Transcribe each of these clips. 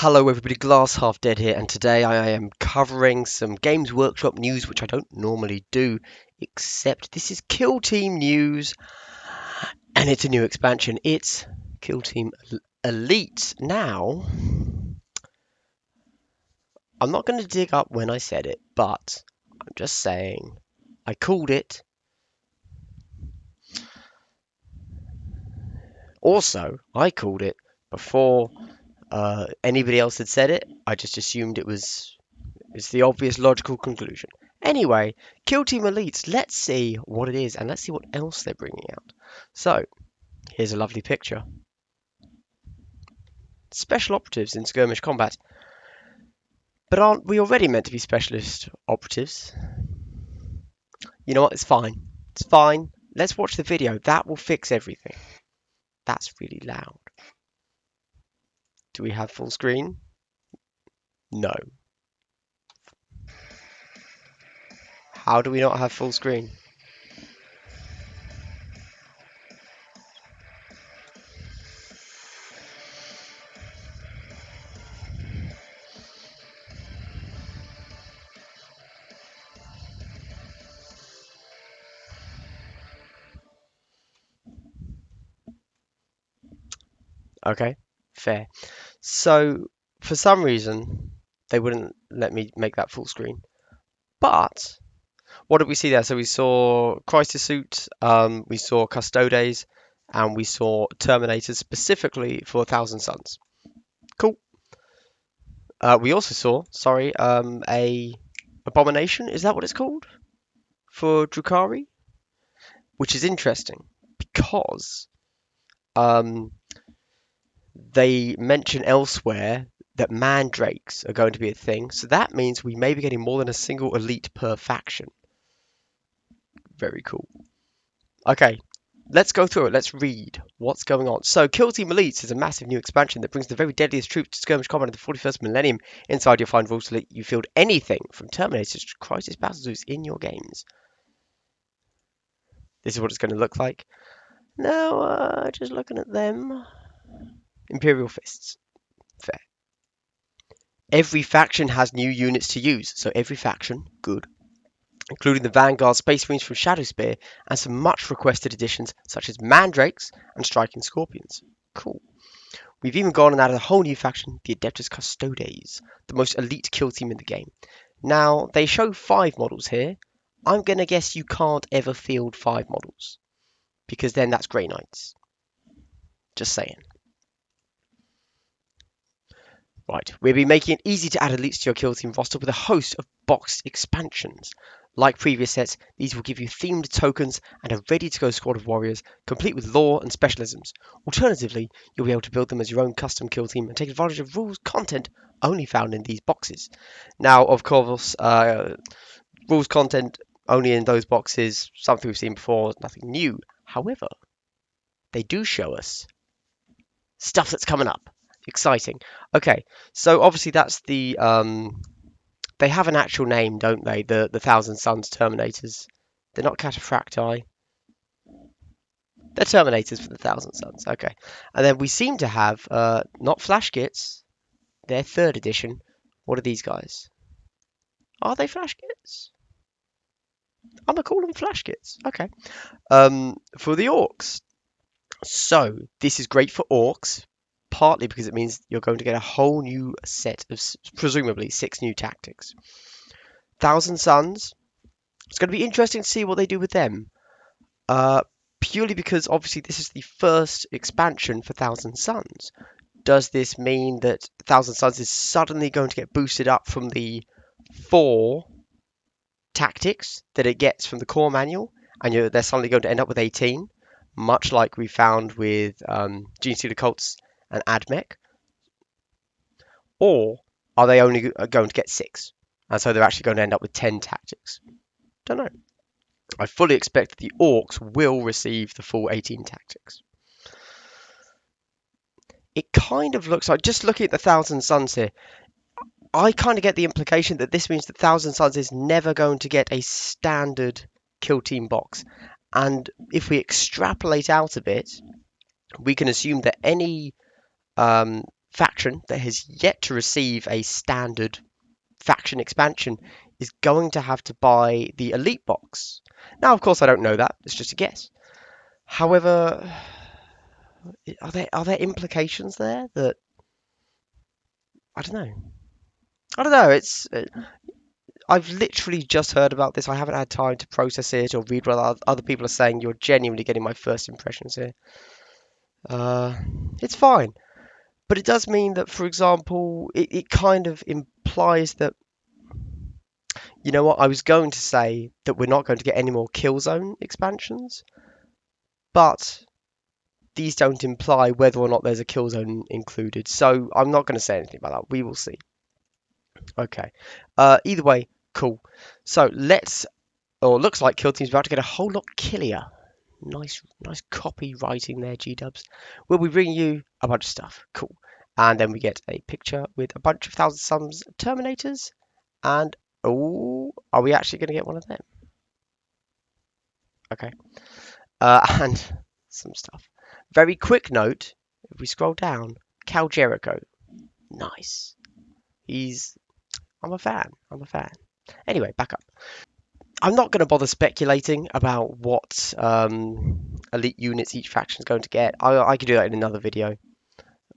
Hello everybody, Glass Half Dead here, and today I am covering some Games Workshop news, which I don't normally do, except this is Kill Team news, and it's a new expansion. It's Kill Team Elite. Now, I'm not going to dig up when I said it, but I'm just saying I called it. Also, I called it before anybody else had said it. I just assumed it's the obvious logical conclusion. Anyway, Kill Team Elites, let's see what it is and let's see what else they're bringing out. So, here's a lovely picture. Special operatives in skirmish combat. But aren't we already meant to be specialist operatives? You know what? It's fine. It's fine. Let's watch the video. That will fix everything. That's really loud. Do we have full screen? No. How do we not have full screen? Okay, fair. So, for some reason, they wouldn't let me make that full screen. But what did we see there? So we saw Crisis Suit, we saw Custodes, and we saw Terminators specifically for Thousand Suns. Cool. We also saw, sorry, a Abomination. Is that what it's called for Drukhari? Which is interesting because um, they mention elsewhere that mandrakes are going to be a thing. So that means we may be getting more than a single elite per faction. Very cool. Okay, let's go through it. Let's read what's going on. So, Kill Team Elites is a massive new expansion that brings the very deadliest troops to skirmish combat in the 41st millennium. Inside, you'll find rules to let you field anything from Terminators to Crisis Battlesuits in your games. This is what it's going to look like. Now, just looking at them. Imperial Fists. Fair. Every faction has new units to use, so every faction, good, including the Vanguard Space Marines from Shadowspear and some much requested additions such as Mandrakes and Striking Scorpions. Cool. We've even gone and added a whole new faction, the Adeptus Custodes, the most elite kill team in the game. Now, they show 5 models here. I'm going to guess you can't ever field 5 models, because then that's Grey Knights. Just saying. Right, we'll be making it easy to add elites to your kill team roster with a host of boxed expansions. Like previous sets, these will give you themed tokens and a ready-to-go squad of warriors, complete with lore and specialisms. Alternatively, you'll be able to build them as your own custom kill team and take advantage of rules content only found in these boxes. Now, of course, rules content only in those boxes, something we've seen before, nothing new. However, they do show us stuff that's coming up. Exciting. Okay, so obviously that's the they have an actual name, don't they? The Thousand Suns Terminators. They're not Cataphracti. They're Terminators for the Thousand Suns. Okay, and then we seem to have not Flash Kits. They're 3rd edition. What are these guys? Are they Flash Kits? I'm gonna call them Flash Kits. Okay. For the Orcs. So this is great for Orcs. Partly because it means you're going to get a whole new set of, presumably, 6 new tactics. Thousand Suns, it's going to be interesting to see what they do with them. Purely because, obviously, this is the first expansion for Thousand Suns. Does this mean that Thousand Suns is suddenly going to get boosted up from the 4 tactics that it gets from the core manual, and they're suddenly going to end up with 18, much like we found with Gene Stealer Cults and AdMech? Or are they only going to get 6? And so they're actually going to end up with 10 tactics? Don't know. I fully expect that the Orcs will receive the full 18 tactics. It kind of looks like, just looking at the Thousand Suns here, I kind of get the implication that this means that Thousand Suns is never going to get a standard kill team box. And if we extrapolate out a bit, we can assume that any faction that has yet to receive a standard faction expansion is going to have to buy the elite box. Now, of course, I don't know that. It's just a guess. However, are there implications there that I don't know? I don't know. I've literally just heard about this. I haven't had time to process it or read what other people are saying. You're genuinely getting my first impressions here. Uh, it's fine, but it does mean that, for example, it kind of implies that you know what? I was going to say that we're not going to get any more Killzone expansions, but these don't imply whether or not there's a Killzone included. So I'm not going to say anything about that. We will see. Okay. Either way, cool. So looks like Kill Team's about to get a whole lot killier. Nice copywriting there, G-dubs. We'll be bringing you a bunch of stuff. Cool. And then we get a picture with a bunch of Thousand Suns Terminators. And, oh, are we actually going to get one of them? Okay. And some stuff. Very quick note, if we scroll down, Cal Jericho. Nice. I'm a fan. I'm a fan. Anyway, back up. I'm not going to bother speculating about what elite units each faction is going to get. I could do that in another video.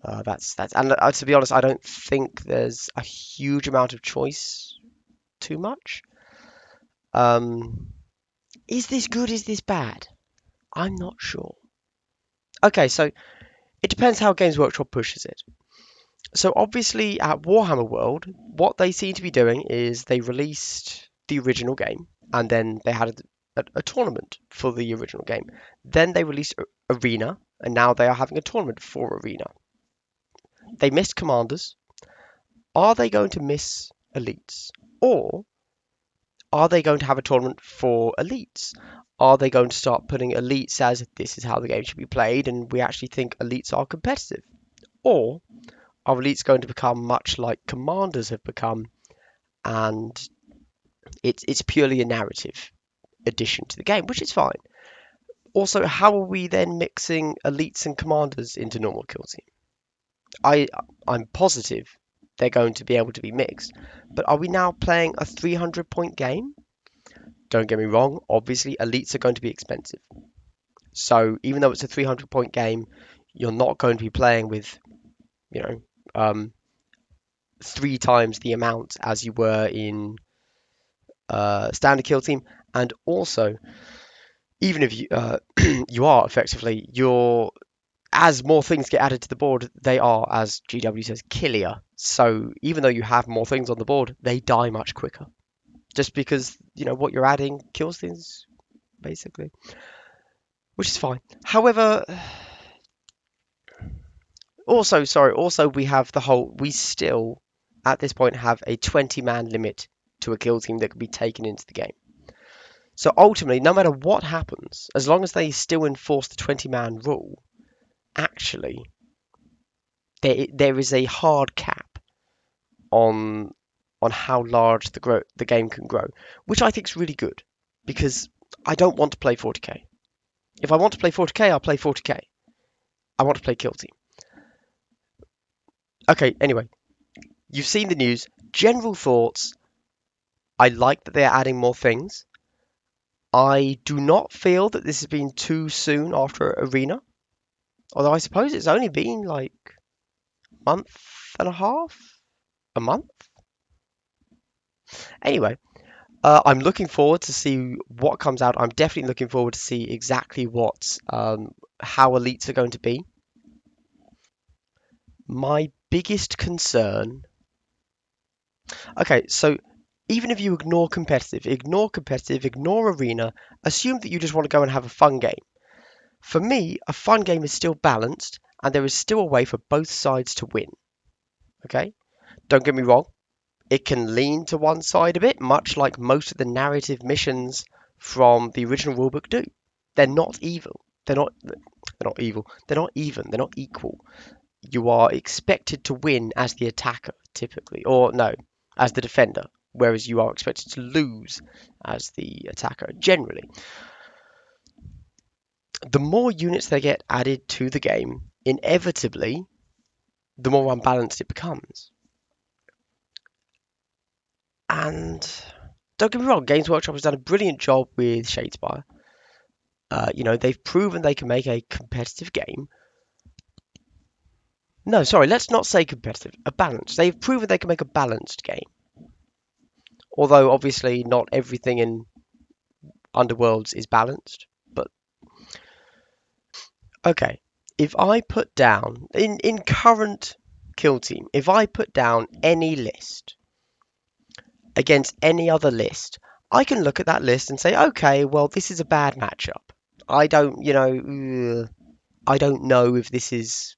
And to be honest, I don't think there's a huge amount of choice. Too much. Um, is this good? Is this bad? I'm not sure. Okay, so it depends how Games Workshop pushes it. So obviously at Warhammer World, what they seem to be doing is they released the original game and then they had a tournament for the original game. Then they released Arena and now they are having a tournament for Arena. They missed Commanders. Are they going to miss Elites? Or are they going to have a tournament for Elites? Are they going to start putting Elites as this is how the game should be played and we actually think Elites are competitive? Or are Elites going to become much like Commanders have become and it's purely a narrative addition to the game, which is fine. Also, how are we then mixing elites and commanders into normal kill team? I I'm positive they're going to be able to be mixed, but are we now playing a 300-point game? Don't get me wrong, obviously elites are going to be expensive. So even though it's a 300-point game, you're not going to be playing with, you know, 3 times the amount as you were in standard kill team, and also even if you you are effectively you're as more things get added to the board, they are, as GW says, killier. So even though you have more things on the board, they die much quicker. Just because what you're adding kills things, basically, which is fine. However, also we have we still at this point have a 20-man limit to a kill team that can be taken into the game. So ultimately, no matter what happens, as long as they still enforce the 20-man rule, actually, there is a hard cap on how large the game can grow, which I think is really good because I don't want to play 40k. If I want to play 40k, I'll play 40k. I want to play Kill Team. Okay, anyway, you've seen the news. General thoughts. I like that they're adding more things. I do not feel that this has been too soon after Arena. Although I suppose it's only been like a month and a half? A month? Anyway, I'm looking forward to see what comes out. I'm definitely looking forward to see exactly how elites are going to be. My biggest concern. Okay, so even if you ignore arena, assume that you just want to go and have a fun game. For me, a fun game is still balanced, and there is still a way for both sides to win. Okay, don't get me wrong. It can lean to one side a bit, much like most of the narrative missions from the original rulebook do. They're not evil. They're not evil. They're not even. They're not equal. You are expected to win as the attacker, typically. Or no, as the defender. Whereas you are expected to lose as the attacker, generally. The more units they get added to the game, inevitably, the more unbalanced it becomes. And don't get me wrong, Games Workshop has done a brilliant job with Shadespire. They've proven they can make a competitive game. No, sorry, let's not say competitive, a balanced. They've proven they can make a balanced game. Although, obviously, not everything in Underworlds is balanced. But, okay, if I put down, in current Kill Team, if I put down any list against any other list, I can look at that list and say, okay, well, this is a bad matchup. I don't, I don't know if this is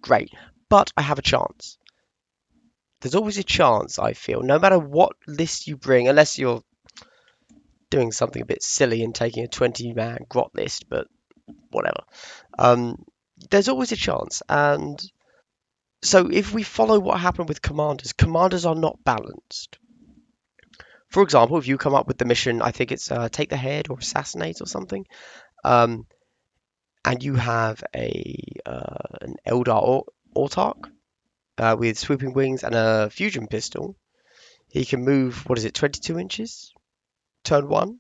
great, but I have a chance. There's always a chance, I feel, no matter what list you bring, unless you're doing something a bit silly and taking a 20-man grot list, but whatever. Um, there's always a chance. And so if we follow what happened with commanders, commanders are not balanced. For example, if you come up with the mission, I think it's take the head or assassinate or something, um, and you have an Eldar Autarch with swooping wings and a fusion pistol, he can move, what is it, 22 inches? Turn one?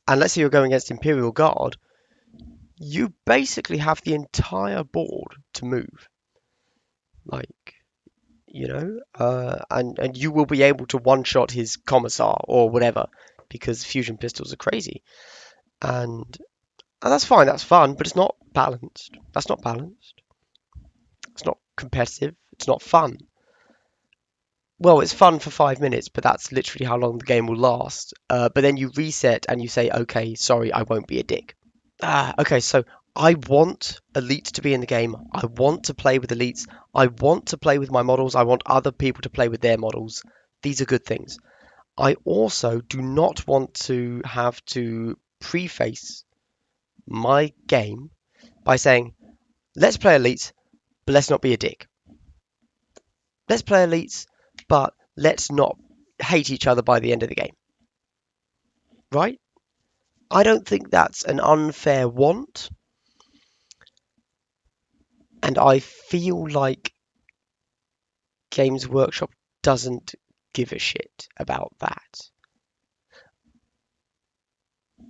And let's say you're going against Imperial Guard, you basically have the entire board to move. Like, and you will be able to one-shot his commissar or whatever because fusion pistols are crazy. And that's fine, that's fun, but it's not balanced. That's not balanced. It's not competitive. It's not fun. Well, it's fun for 5 minutes, but that's literally how long the game will last. But then you reset and you say, okay, sorry, I won't be a dick. Okay, so I want elites to be in the game. I want to play with elites. I want to play with my models. I want other people to play with their models. These are good things. I also do not want to have to preface my game by saying, let's play elites, but let's not be a dick. Let's play elites, but let's not hate each other by the end of the game. Right? I don't think that's an unfair want. And I feel like Games Workshop doesn't give a shit about that.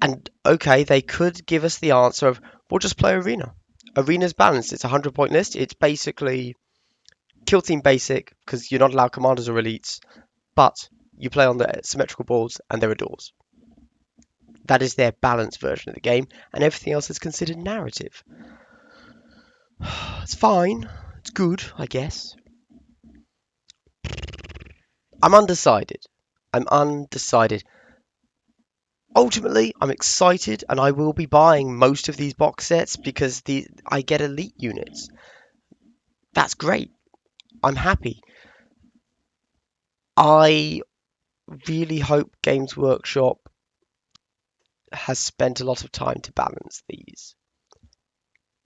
And okay, they could give us the answer of, we'll just play Arena. Arena's balanced. It's a 100-point list. It's basically Kill Team basic, because you're not allowed commanders or elites, but you play on the symmetrical boards and there are doors. That is their balanced version of the game, and everything else is considered narrative. It's fine. It's good, I guess. I'm undecided. Ultimately, I'm excited, and I will be buying most of these box sets because I get elite units. That's great. I'm happy. I really hope Games Workshop has spent a lot of time to balance these.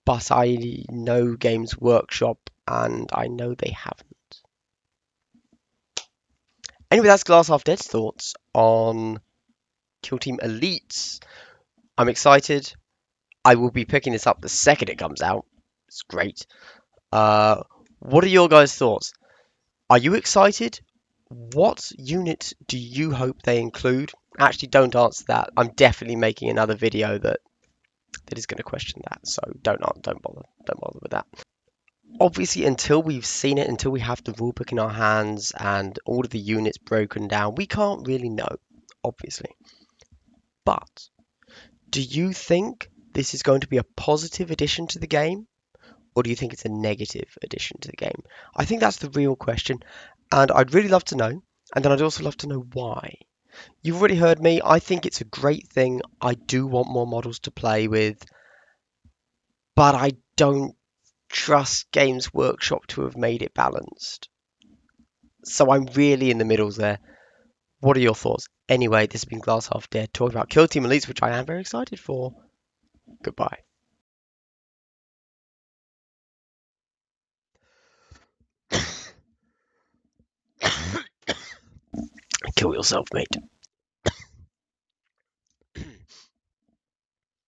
But I know Games Workshop, and I know they haven't. Anyway, that's Glass Half Dead's thoughts on Kill Team Elites. I'm excited. I will be picking this up the second it comes out. It's great. What are your guys' thoughts? Are you excited? What unit do you hope they include? Actually, don't answer that. I'm definitely making another video that is going to question that. So don't bother with that. Obviously, until we've seen it, until we have the rulebook in our hands and all of the units broken down, we can't really know. Obviously, but do you think this is going to be a positive addition to the game? Or do you think it's a negative addition to the game? I think that's the real question, and I'd really love to know, and then I'd also love to know why. You've already heard me. I think it's a great thing. I do want more models to play with, but I don't trust Games Workshop to have made it balanced. So I'm really in the middles there. What are your thoughts? Anyway, this has been Glass Half Dead talking about Kill Team Elites, which I am very excited for. Goodbye. Kill yourself, mate.